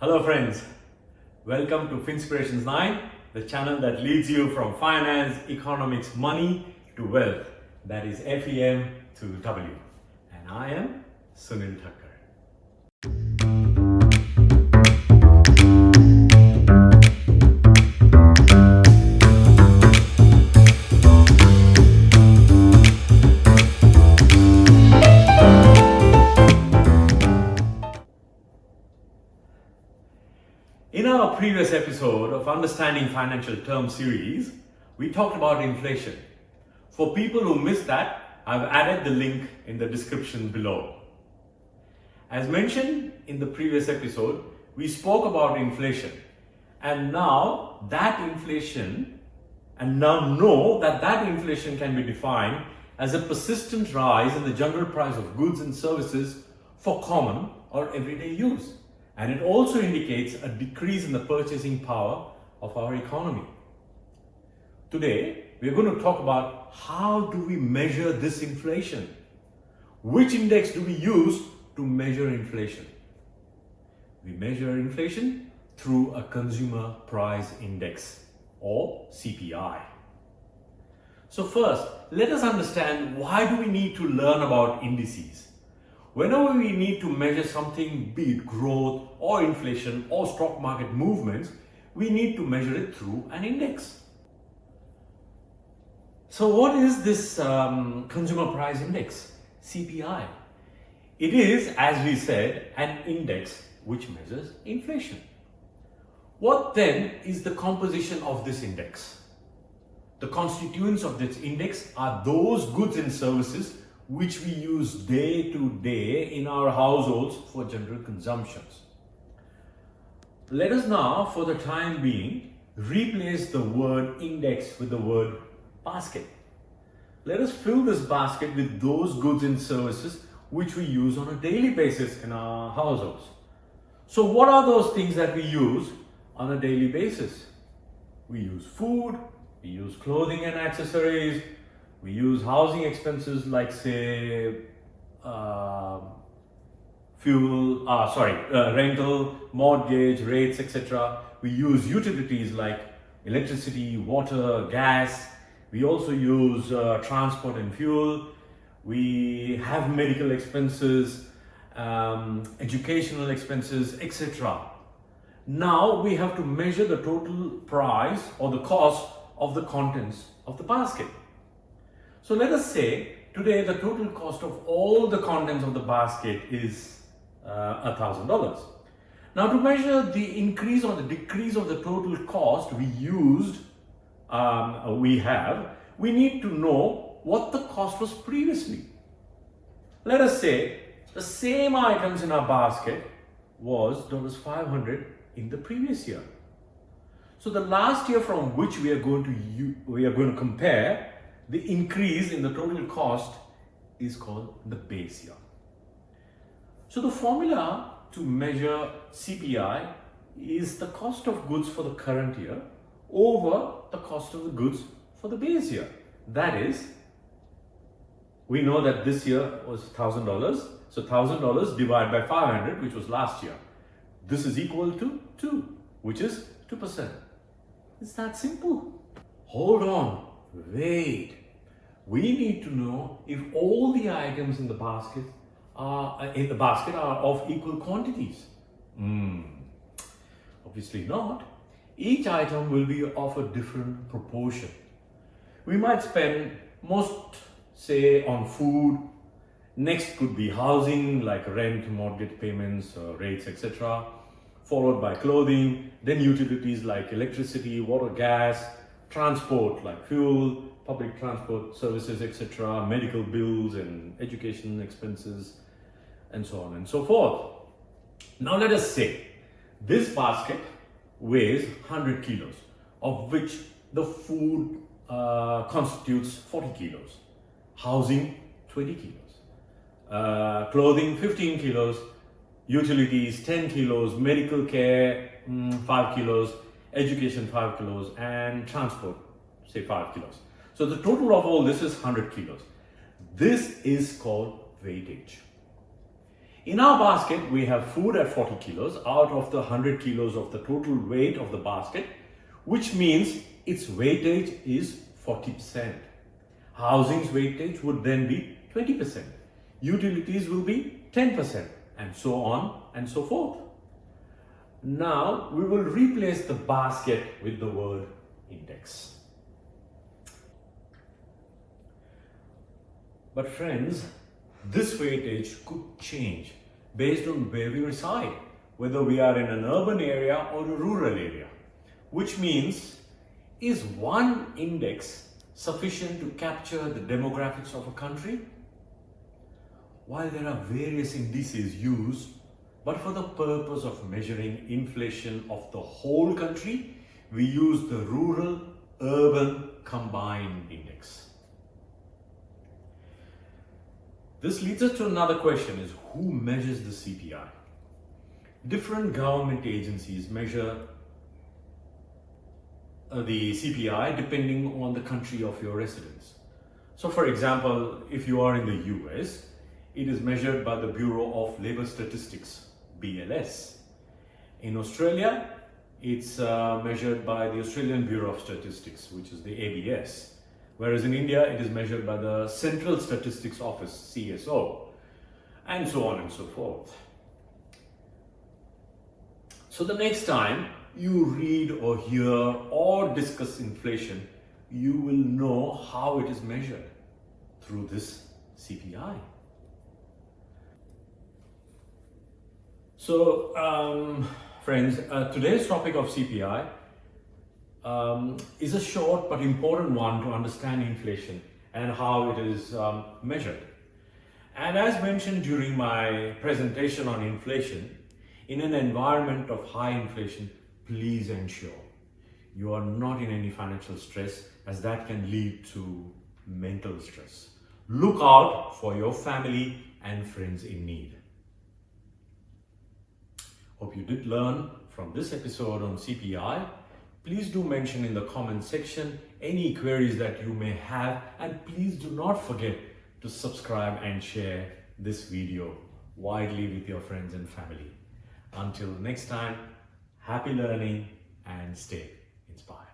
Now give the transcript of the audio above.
Hello friends, welcome to Finspirations 9, the channel that leads you from finance, economics, money to wealth. That is FEM to W. And I am Sunil Thakker. In our previous episode of Understanding Financial Terms series, we talked about inflation. For people who missed that, I've added the link in the description below. As mentioned in the previous episode, we spoke about inflation. And now know that inflation can be defined as a persistent rise in the general price of goods and services for common or everyday use. And it also indicates a decrease in the purchasing power of our economy. Today, we're going to talk about how do we measure this inflation? Which index do we use to measure inflation? We measure inflation through a consumer price index or CPI. So first, let us understand why do we need to learn about indices? Whenever we need to measure something, be it growth or inflation or stock market movements, we need to measure it through an index. So what is this consumer price index, CPI? It is, as we said, an index which measures inflation. What then is the composition of this index? The constituents of this index are those goods and services which we use day to day in our households for general consumptions. Let us now, for the time being, replace the word index with the word basket. Let us fill this basket with those goods and services which we use on a daily basis in our households. So what are those things that we use on a daily basis? We use food, we use clothing and accessories, we use housing expenses like say rental, mortgage, rates, etc. We use utilities like electricity, water, gas. We also use transport and fuel. We have medical expenses, educational expenses, etc. Now we have to measure the total price or the cost of the contents of the basket. So let us say today the total cost of all the contents of the basket is $1,000. Now to measure the increase or the decrease of the total cost we need to know what the cost was previously. Let us say the same items in our basket was $500 in the previous year. So the last year from which we are going to compare, the increase in the total cost is called the base year. So the formula to measure CPI is the cost of goods for the current year over the cost of the goods for the base year. That is, we know that this year was $1,000. So $1,000 divided by 500, which was last year. This is equal to 2, which is 2%. It's that simple. Hold on, wait. We need to know if all the items in the basket are of equal quantities. Obviously not. Each item will be of a different proportion. We might spend most, say, on food. Next could be housing, like rent, mortgage payments, rates, etc. Followed by clothing, then utilities like electricity, water, gas, transport like fuel, public transport services, etc., medical bills and education expenses, and so on and so forth. Now let us say this basket weighs 100 kilos, of which the food constitutes 40 kilos, housing 20 kilos, clothing 15 kilos, utilities 10 kilos, medical care 5 kilos, education 5 kilos, and transport say 5 kilos. So the total of all this is 100 kilos. This is called weightage. In our basket, we have food at 40 kilos out of the 100 kilos of the total weight of the basket, which means its weightage is 40%. Housing's weightage would then be 20%. Utilities will be 10%, and so on and so forth. Now we will replace the basket with the word index. But friends, this weightage could change based on where we reside, whether we are in an urban area or a rural area, which means, is one index sufficient to capture the demographics of a country? While there are various indices used, but for the purpose of measuring inflation of the whole country, we use the rural-urban combined index. This leads us to another question: is who measures the CPI? Different government agencies measure the CPI depending on the country of your residence. So for example, if you are in the US, it is measured by the Bureau of Labor Statistics, BLS. In Australia, it's measured by the Australian Bureau of Statistics, which is the ABS. Whereas in India, it is measured by the Central Statistics Office, CSO, and so on and so forth. So the next time you read or hear or discuss inflation, you will know how it is measured through this CPI. So, friends, today's topic of CPI is a short but important one to understand inflation and how it is measured. And as mentioned during my presentation on inflation, in an environment of high inflation, please ensure you are not in any financial stress, as that can lead to mental stress. Look out for your family and friends in need. Hope you did learn from this episode on CPI. Please do mention in the comment section any queries that you may have, and please do not forget to subscribe and share this video widely with your friends and family. Until next time, happy learning and stay inspired.